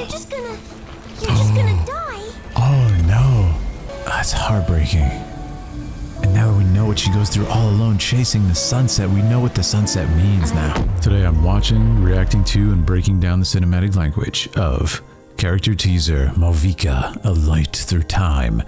You're just gonna die. Oh no. That's heartbreaking. And now we know what she goes through all alone chasing the sunset. We know what the sunset means now. Today I'm watching, reacting to, and breaking down the cinematic language of character teaser Mavuika, A Light Through Time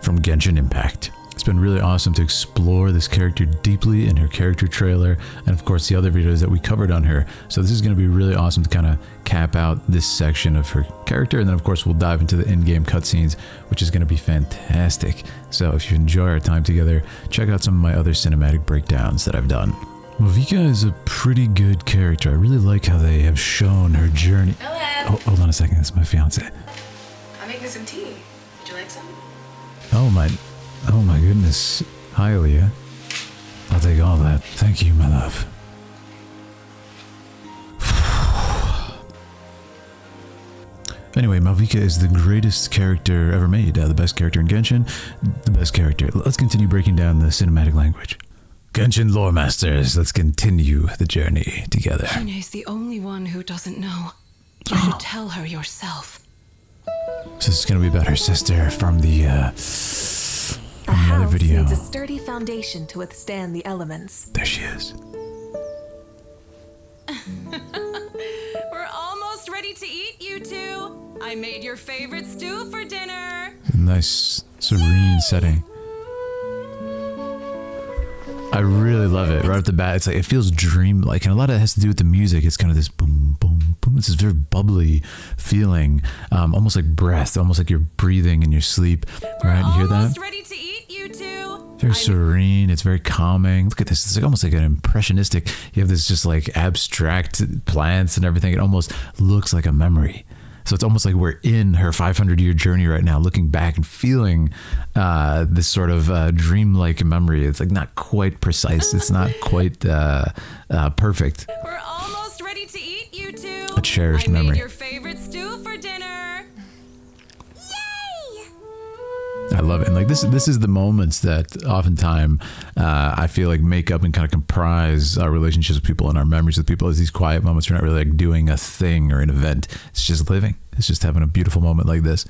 from Genshin Impact. It's been really awesome to explore this character deeply in her character trailer and of course the other videos that we covered on her. So this is going to be really awesome to kind of cap out this section of her character, and then of course we'll dive into the in-game cutscenes, which is going to be fantastic. So if you enjoy our time together, check out some of my other cinematic breakdowns that I've done. Mavuika is a pretty good character. I really like how they have shown her journey. Hello. Oh, hold on a second, that's my fiance. I'm making some tea. Would you like some? Oh my goodness. Hi, Leah. I'll take all that. Thank you, my love. Anyway, Mavuika is the greatest character ever made. The best character in Genshin. The best character. Let's continue breaking down the cinematic language. Genshin lore masters, let's continue the journey together. Hine's the only one who doesn't know. You should tell her yourself. So this is going to be about her sister from the other video. Needs a sturdy foundation to withstand the elements. There she is. We're almost ready to eat, you two. I made your favorite stew for dinner. Nice, serene setting. I really love it. Right off the bat, it's like it feels dream-like, and a lot of it has to do with the music. It's kind of this boom, boom, boom. It's this very bubbly feeling, almost like breath, almost like you're breathing in your sleep. Right? You hear that? Almost ready to eat, you two. Very serene. It's very calming. Look at this. It's like almost like an impressionistic. You have this just like abstract plants and everything. It almost looks like a memory. So it's almost like we're in her 500-year journey right now, looking back and feeling this sort of dreamlike memory. It's like not quite precise. It's not quite perfect. We're almost ready to eat, you two. A cherished I memory. made your favorite stew for dinner. Yay! I love it. And like this is the moments that oftentimes I feel like make up and kind of comprise our relationships with people and our memories with people. Is these quiet moments. We're not really like doing a thing or an event. It's just living. It's just having a beautiful moment like this.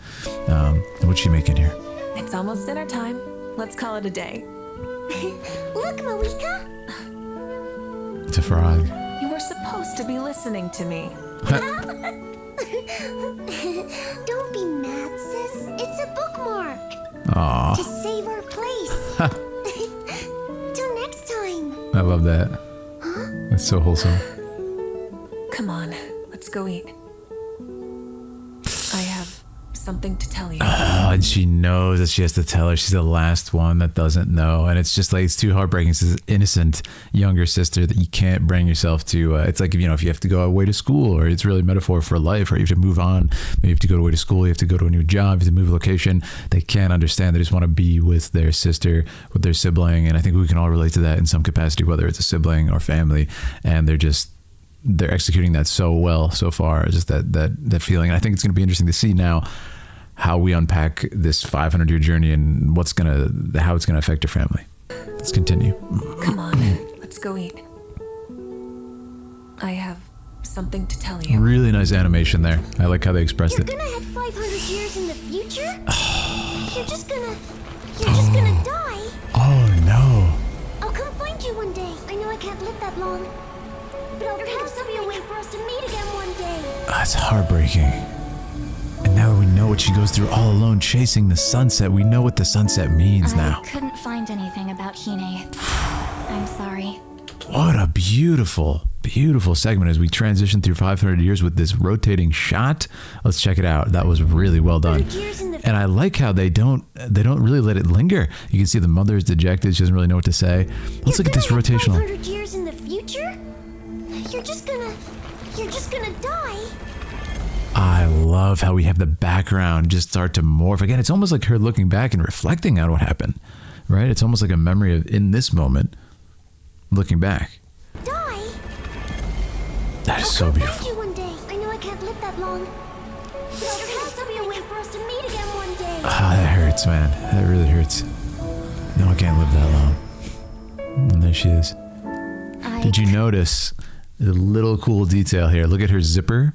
What's she making here? It's almost dinner time. Let's call it a day. Look, Mavuika. It's a frog. You were supposed to be listening to me. Don't be mad, sis. It's a bookmark. Aww. To save our place. Till next time. I love that. Huh? That's so wholesome. Come on, let's go eat. I have something to tell you. Oh, and she knows that she has to tell her. She's the last one that doesn't know. And it's just like, it's too heartbreaking. It's this innocent younger sister that you can't bring yourself to. It's like, if you have to go away to school, or it's really a metaphor for life, or you have to move on. Maybe you have to go away to school, you have to go to a new job, you have to move location. They can't understand. They just want to be with their sister, with their sibling. And I think we can all relate to that in some capacity, whether it's a sibling or family. And they're executing that so well so far. Just that feeling. And I think it's going to be interesting to see now how we unpack this 500-year journey and how it's gonna affect your family. Let's continue. Come on, let's go eat. I have something to tell you. Really nice animation there. I like how they expressed it. You're gonna have 500 years in the future? You're just gonna die. Oh no. I'll come find you one day. I know I can't live that long, but I'll think of be a way for us to meet again one day. That's heartbreaking. And now we know what she goes through all alone chasing the sunset. We know what the sunset means now. I couldn't find anything about Hine. I'm sorry. What a beautiful, beautiful segment as we transition through 500 years with this rotating shot. Let's check it out. That was really well done. And I like how they don't really let it linger. You can see the mother is dejected. She doesn't really know what to say. Let's look at this rotational. 500 years in the future? You're just gonna die. I love how we have the background just start to morph. Again, it's almost like her looking back and reflecting on what happened, right? It's almost like a memory of in this moment, looking back. Die? That is so beautiful. I'll come find you one day. I know I can't live that long, but I'll think of be a way for us to meet again one day. Ah, that hurts, man. That really hurts. No, I can't live that long. And there she is. Did you notice the little cool detail here? Look at her zipper.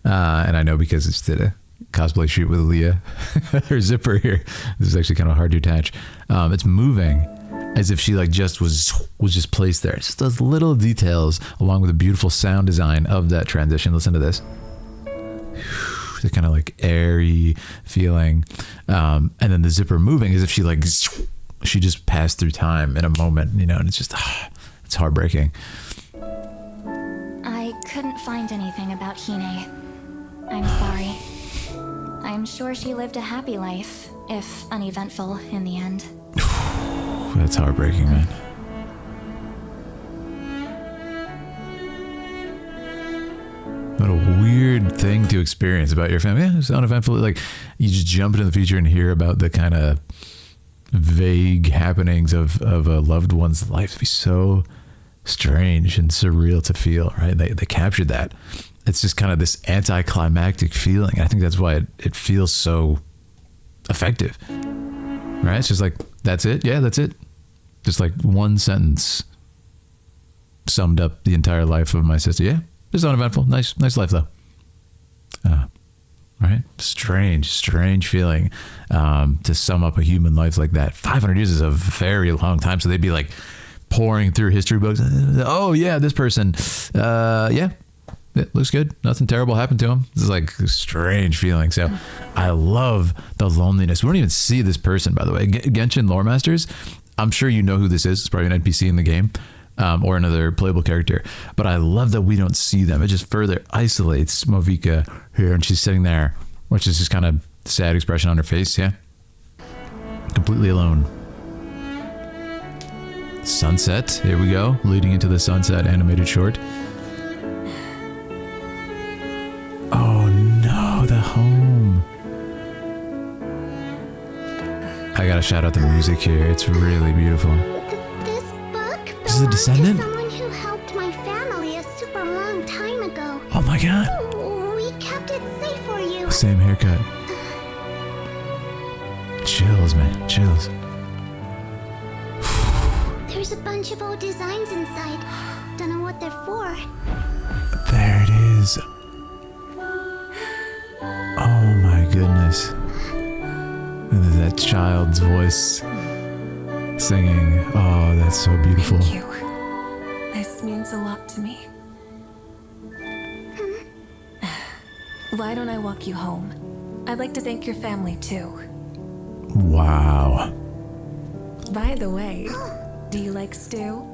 And I know because I just did a cosplay shoot with Leah. Her zipper here. This is actually kind of hard to attach. It's moving as if she like just was just placed there. It's just those little details along with the beautiful sound design of that transition. Listen to this. The kind of like airy feeling. And then the zipper moving as if she just passed through time in a moment, you know, and it's just, it's heartbreaking. I couldn't find anything about Hine. I'm sorry. I'm sure she lived a happy life, if uneventful in the end. That's heartbreaking, man. What a weird thing to experience about your family. Yeah, it's uneventful. Like, you just jump into the future and hear about the kind of vague happenings of a loved one's life. It'd be so strange and surreal to feel, right? They captured that. It's just kind of this anticlimactic feeling. I think that's why it feels so effective, right? It's just like, that's it. Yeah, that's it. Just like one sentence summed up the entire life of my sister. Yeah, just uneventful. Nice life though. Right? Strange feeling to sum up a human life like that. 500 years is a very long time. So they'd be like pouring through history books. Oh yeah, this person, yeah, it looks good. Nothing terrible happened to him. This is like a strange feeling. So I love the loneliness. We don't even see this person, by the way. Genshin Lore Masters, I'm sure you know who this is. It's probably an NPC in the game. Or another playable character, but I love that we don't see them. It just further isolates Mavuika here, and she's sitting there, which is just kind of sad expression on her face. Yeah, completely alone. Sunset, here we go, leading into the sunset animated short. Oh no, the home. I gotta shout out the music here. It's really beautiful. This is a descendant? Someone who helped my family a super long time ago. Oh my god. We kept it safe for you. Same haircut. Chills, man. Chills. There's a bunch of old designs inside. Don't know what they're for. There it is. Oh my goodness. And there's that child's voice singing. Oh, that's so beautiful. Thank you. This means a lot to me. Why don't I walk you home? I'd like to thank your family too. Wow. By the way, do you like stew?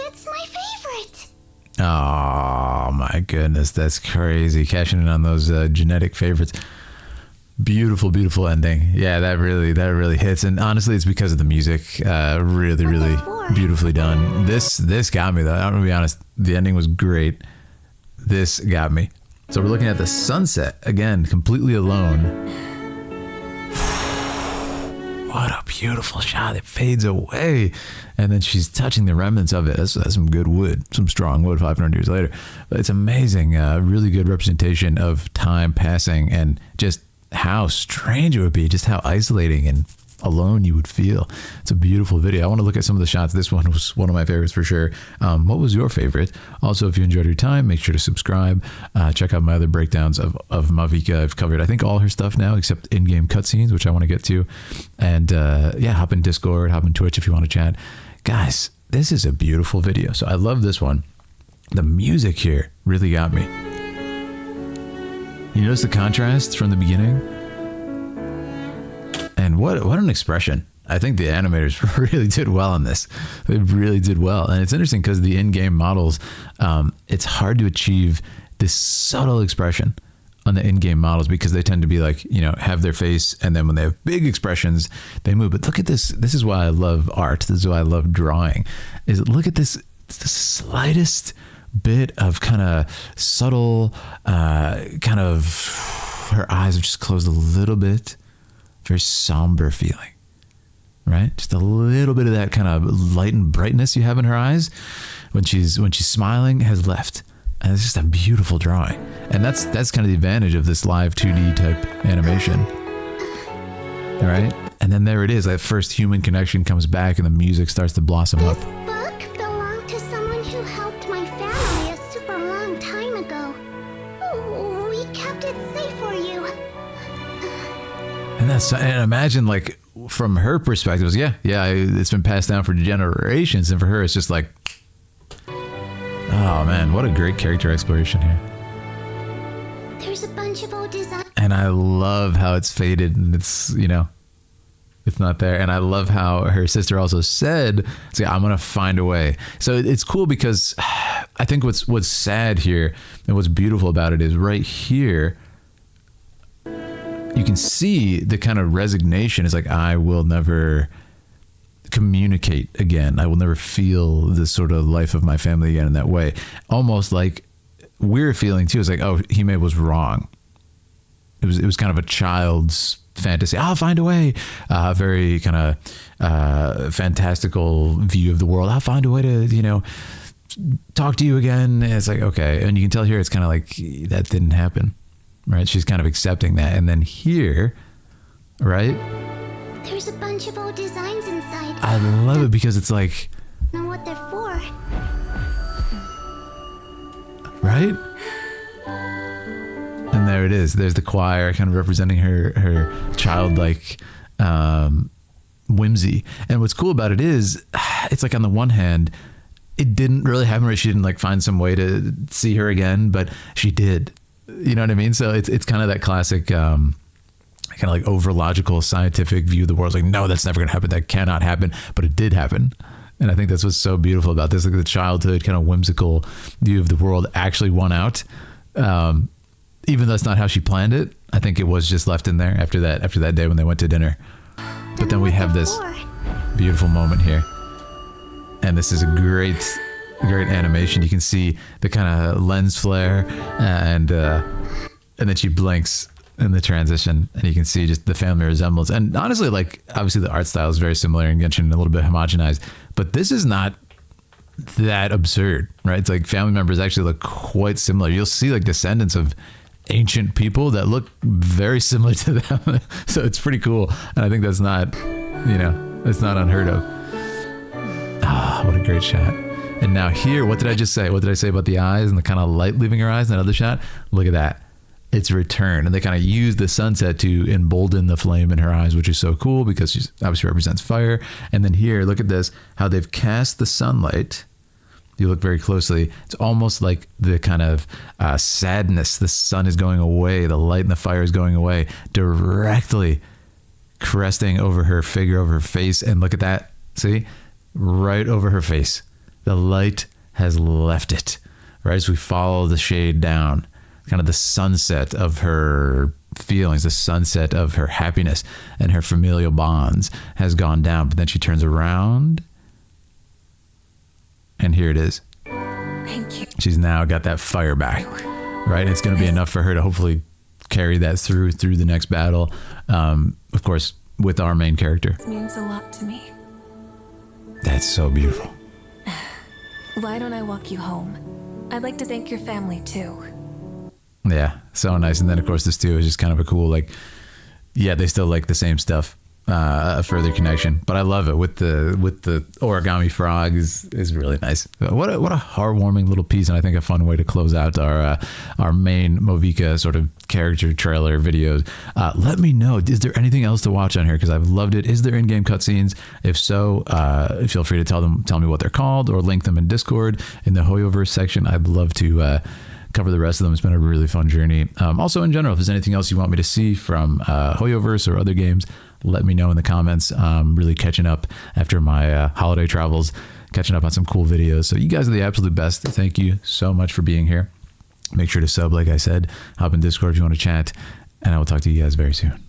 It's my favorite. Oh my goodness, that's crazy. Cashing in on those genetic favorites. Beautiful ending. Yeah, that really hits. And honestly, it's because of the music. Really beautifully done. This got me though. I'm gonna be honest. The ending was great. This got me. So we're looking at the sunset again, completely alone. What a beautiful shot. It fades away. And then she's touching the remnants of it. That's some good wood, some strong wood 500 years later. But it's amazing. Really good representation of time passing and just how strange it would be, just how isolating and alone you would feel. It's a beautiful video. I want to look at some of the shots. This one was one of my favorites for sure. What was your favorite? Also, if you enjoyed your time, make sure to subscribe. Check out my other breakdowns of Mavuika. I've covered, I think, all her stuff now except in-game cutscenes, which I want to get to. And yeah, hop in Discord, hop in Twitch if you want to chat. Guys, this is a beautiful video. So I love this one. The music here really got me. You notice the contrast from the beginning? And what an expression. I think the animators really did well on this. They really did well. And it's interesting because the in-game models, it's hard to achieve this subtle expression on the in-game models because they tend to be like, you know, have their face, and then when they have big expressions, they move. But look at this. This is why I love art. This is why I love drawing. Look at this. It's the slightest bit of kind of subtle, kind of, her eyes have just closed a little bit. Very somber feeling, right? Just a little bit of that kind of light and brightness you have in her eyes when she's smiling has left. And it's just a beautiful drawing. And that's kind of the advantage of this live 2D type animation. All right? And then there it is. That first human connection comes back and the music starts to blossom up. This book belonged to someone who helped my family a super long time ago. We kept it safe for you. And imagine, like, from her perspective, was, it's been passed down for generations, and for her, it's just like, oh man, what a great character exploration here. There's a bunch of old designs. And I love how it's faded and it's, it's not there. And I love how her sister also said, I'm going to find a way. So it's cool because I think what's sad here and what's beautiful about it is right here, you can see the kind of resignation. It's like, I will never communicate again. I will never feel this sort of life of my family again in that way. Almost like we're feeling too. It's like, oh, Hime was wrong. It was kind of a child's fantasy. I'll find a way. Very kind of fantastical view of the world. I'll find a way to, talk to you again. And it's like, okay. And you can tell here, it's kind of like that didn't happen. Right? She's kind of accepting that. And then here, right? There's a bunch of old designs inside. I love it because it's like, Know what they're for. right? And there it is. There's the choir kind of representing her childlike whimsy. And what's cool about it is, it's like on the one hand, it didn't really happen where she didn't like find some way to see her again, but she did. You know what I mean? So it's kind of that classic kind of like over logical scientific view of the world. It's like, no, that's never going to happen. That cannot happen. But it did happen. And I think that's what's so beautiful about this. Like the childhood kind of whimsical view of the world actually won out. Even though that's not how she planned it. I think it was just left in there after that day when they went to dinner. But then we have this beautiful moment here. And this is a great animation. You can see the kind of lens flare and then she blinks in the transition and you can see just the family resemblance. And honestly, like obviously the art style is very similar in Genshin, a little bit homogenized, but this is not that absurd, right? It's like family members actually look quite similar. You'll see like descendants of ancient people that look very similar to them. So it's pretty cool. And I think that's not, it's not unheard of. What a great shot. And now here, what did I just say? What did I say about the eyes and the kind of light leaving her eyes in that other shot? Look at that. It's return. And they kind of use the sunset to embolden the flame in her eyes, which is so cool because she obviously represents fire. And then here, look at this, how they've cast the sunlight. You look very closely. It's almost like the kind of sadness. The sun is going away. The light and the fire is going away, directly cresting over her figure, over her face. And look at that. See? Right over her face. The light has left it, right? As we follow the shade down, kind of the sunset of her feelings, the sunset of her happiness and her familial bonds has gone down. But then she turns around and here it is. Thank you. She's now got that fire back, right? It's going to be enough for her to hopefully carry that through the next battle. Of course, with our main character. This means a lot to me. That's so beautiful. Why don't I walk you home? I'd like to thank your family too. Yeah, so nice. And then of course this too is just kind of a cool, like, yeah, they still like the same stuff. A further connection, but I love it with the origami frog is really nice. What a heartwarming little piece, and I think a fun way to close out our main Mavuika sort of character trailer videos. Let me know, is there anything else to watch on here? Because I've loved it. Is there in-game cutscenes? If so, feel free to tell me what they're called or link them in Discord in the Hoyoverse section. I'd love to cover the rest of them. It's been a really fun journey. Also in general, if there's anything else you want me to see from Hoyoverse or other games, let me know in the comments. Really catching up after my holiday travels, catching up on some cool videos. So you guys are the absolute best. Thank you so much for being here. Make sure to sub, like I said, hop in Discord if you want to chat, and I will talk to you guys very soon.